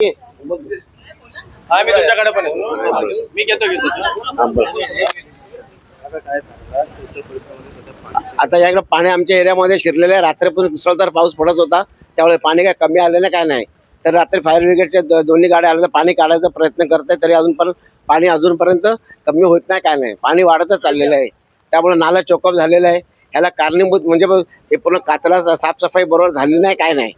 हा मी तुमच्याकडे पण आहे. मी घेतो. आता याकडे पाणी आमच्या एरियामध्ये शिरलेलं आहे. रात्रीपासून मुसळधार पाऊस पडत होता, त्यामुळे पाणी काय कमी आलं नाही, काय नाही. तर रात्री फायर ब्रिगेडच्या दोन्ही गाड्या आल्या तर पाणी काढायचा प्रयत्न करत आहे, तरी पाणी अजूनपर्यंत कमी होत नाही, काय नाही. पाणी वाढतच चाललेलं आहे. त्यामुळे नाला चोकअप झालेला आहे. ह्याला कारणीभूत म्हणजे हे पूर्ण काचरा साफसफाई बरोबर झाली नाही, काय नाही.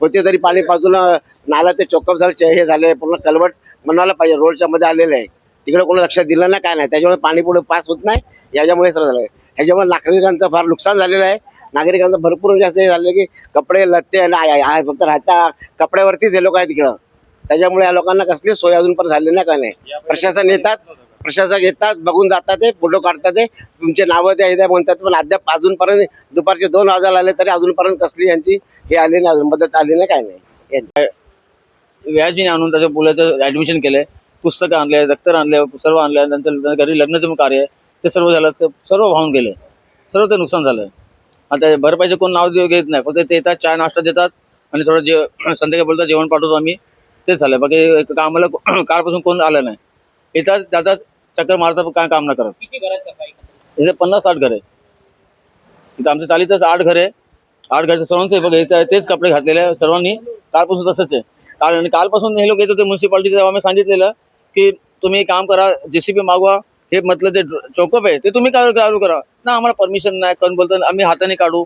होते तरी पाणी बाजूला नाला ते चोकअप झालं, हे झाले पूर्ण कलवट म्हणायला पाहिजे रोडच्या मध्ये आलेलं आहे. तिकडे कोणी लक्ष दिलं नाही, काय नाही. त्याच्यामुळे पाणी पुढे पास होत नाही. याच्यामुळे सर झालं. ह्याच्यामुळे नागरिकांचं फार नुकसान झालेलं आहे. नागरिकांचं भरपूर जास्त हे झालं की कपडे लत्ते आहे फक्त राहता कपड्यावरतीच हे लोक आहेत तिकडं. त्याच्यामुळे या लोकांना कसली सोय अजून पण झाली नाही, काय नाही. प्रशासक येतात, बघून जातात, ते फोटो काढतात, ते तुमचे नावं ते म्हणतात, पण अद्याप अजूनपर्यंत दुपारचे 2 वाजायला आले तरी अजूनपर्यंत कसली यांची हे आली नाही, अजून मदत आली नाही, काय नाही. व्याजीने आणून त्याच्या मुलाचं ॲडमिशन केलं आहे, पुस्तकं आणले, दप्तर आणले, सर्व आणले. नंतर घरी लग्नाचं कार्य आहे ते सर्व झालं, सर्व वाहून गेले, सर्व ते नुकसान झालं. आता भरपाईचं कोण नाव घेत नाही, फक्त ते येतात, चहा नाश्ता देतात आणि थोडं संध्याकाळी बोलतात जेवण पाठवतो आम्ही, तेच झालं. बाकी आम्हाला कालपासून कोण आलं नाही. येतात जातात, चक्कर मारतात, काय काम नाही करत. इथे 50-60 घर आहे. इथं आमच्या चालीतच 8 घर आहे. 8 घरचं सर्वांचं बघा इथं तेच कपडे घातलेले आहे सर्वांनी. कालपासून तसंच आहे. आणि कालपासून हे लोक येत होते म्युन्सिपाल्टीचे, आम्ही सांगितलेलं की तुम्ही काम करा, JCB मागवा, हे म्हटलं ते चोकअप आहे ते तुम्ही काय चालू करा ना, आम्हाला परमिशन नाही. कोण बोलतं आम्ही हाताने काढू.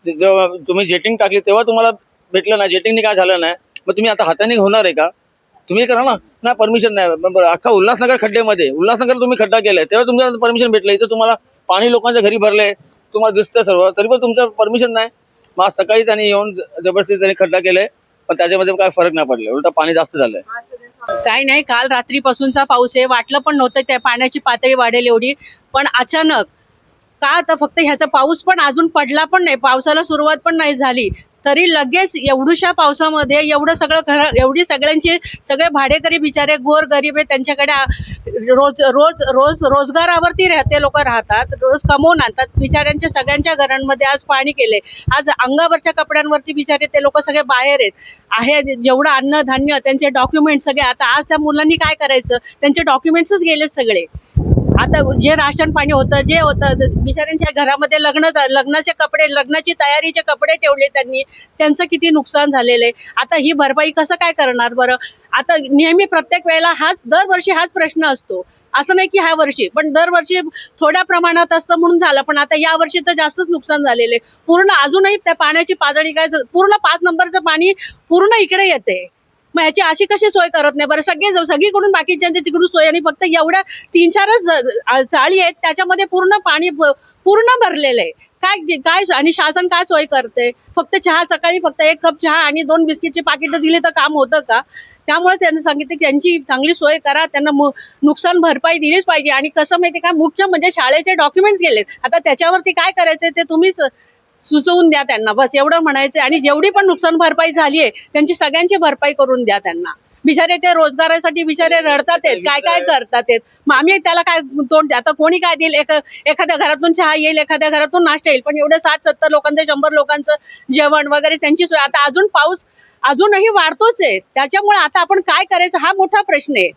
जेव्हा तुम्ही जेटिंग टाकली तेव्हा तुम्हाला भेटलं नाही, जेटिंगने काय झालं नाही, मग तुम्ही आता हाताने होणार आहे का? तुम्ही करा ना परमिशन नाही. अख्खा उल्हासनगर खड्ड्यामध्ये, उल्हासनगर तुम्ही खड्डा केलाय तेव्हा तुमचं परमिशन भेटलं. इथं तुम्हाला पाणी लोकांच्या घरी भरलंय, तुम्हाला दिसतं सर्व, तरी पण तुमचं परमिशन नाही. मग आज सकाळी त्यांनी येऊन जबरदस्ती त्यांनी खड्डा केलाय, पण त्याच्यामध्ये काय फरक नाही पडले, उलट पाणी जास्त झालंय. काही नाही, काल रात्रीपासूनचा पाऊस आहे. वाटलं पण नव्हतं त्या पाण्याची पातळी वाढेल एवढी, पण अचानक का आता फक्त ह्याचा पाऊस पण अजून पडला पण नाही, पावसाला सुरुवात पण नाही झाली, तरी लगेच एवढ्याशा पावसामध्ये एवढं सगळं एवढी सगळे भाडेकरी बिचारे गोर गरीब आहे, त्यांच्याकडे रोजगारावरती ते लोक राहतात, रोज कमवून आणतात. बिचाऱ्यांच्या सगळ्यांच्या घरांमध्ये आज पाणी केले. आज अंगावरच्या कपड्यांवरती बिचारे ते लोक सगळे बाहेर आहे जेवढं अन्नधान्य त्यांचे डॉक्युमेंट सगळे. आता आज त्या मुलांनी काय करायचं, त्यांचे डॉक्युमेंट्सच गेले सगळे. आता जे राशन पाणी होतं, जे होतं, बिचाऱ्यांच्या घरामध्ये लग्नाचे कपडे, लग्नाची तयारीचे कपडे ठेवले त्यांनी, त्यांचं किती नुकसान झालेलं आहे. आता ही भरपाई कसं काय करणार बरं? आता नेहमी प्रत्येक वेळेला दरवर्षी हाच प्रश्न असतो. असं नाही की ह्या वर्षी, पण दरवर्षी थोड्या प्रमाणात असतं म्हणून झालं, पण आता या वर्षी तर जास्तच नुकसान झालेलं आहे. पूर्ण अजूनही त्या पाण्याची पातळी काय, पूर्ण 5 नंबरचं पाणी पूर्ण इकडे येते. मग ह्याची अशी कशी सोय करत नाही बरं? सगळीकडून बाकीच्यांच्या तिकडून सोय, आणि फक्त एवढ्या 3-4च चाळी आहेत त्याच्यामध्ये पूर्ण पाणी पूर्ण भरलेलं आहे. काय आणि शासन काय सोय करते? फक्त चहा, सकाळी फक्त 1 कप चहा आणि 2 बिस्किटचे पाकिटं दिले तर काम होतं का? त्यामुळे त्यांनी सांगितलं की त्यांची चांगली सोय करा, त्यांना नुकसान भरपाई दिलीच पाहिजे. आणि कसं माहिती का, मुख्य म्हणजे शाळेचे डॉक्युमेंट्स गेलेत. आता त्याच्यावरती काय करायचं ते तुम्हीच सुचवून द्या त्यांना, बस एवढं म्हणायचं. आणि जेवढी पण नुकसान भरपाई झाली आहे त्यांची सगळ्यांची भरपाई करून द्या त्यांना. बिचारे ते रोजगारासाठी बिचारे रडतात, काय करतात. मग आम्ही त्याला काय तोंड, आता कोणी काय देईल? एखाद्या घरातून चहा येईल, एखाद्या घरातून नाश्ता येईल, पण एवढं 60-70 लोकांचं, 100 लोकांचं जेवण वगैरे त्यांची सोय. आता अजून पाऊस अजूनही वाढतोच आहे, त्याच्यामुळे आता आपण काय करायचं हा मोठा प्रश्न आहे.